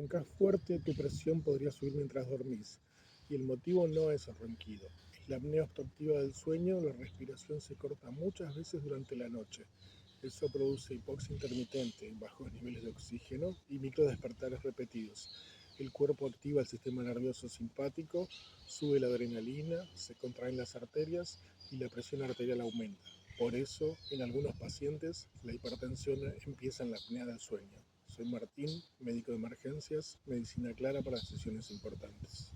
roncas fuerte, tu presión podría subir mientras dormís. Y el motivo no es el ronquido. Es la apnea obstructiva del sueño, la respiración se corta muchas veces durante la noche. Eso produce hipoxia intermitente, bajos niveles de oxígeno y microdespertares repetidos. El cuerpo activa el sistema nervioso simpático, sube la adrenalina, se contraen las arterias y la presión arterial aumenta. Por eso, en algunos pacientes, la hipertensión empieza en la apnea del sueño. Soy Martín, médico de emergencias, medicina clara para sesiones importantes.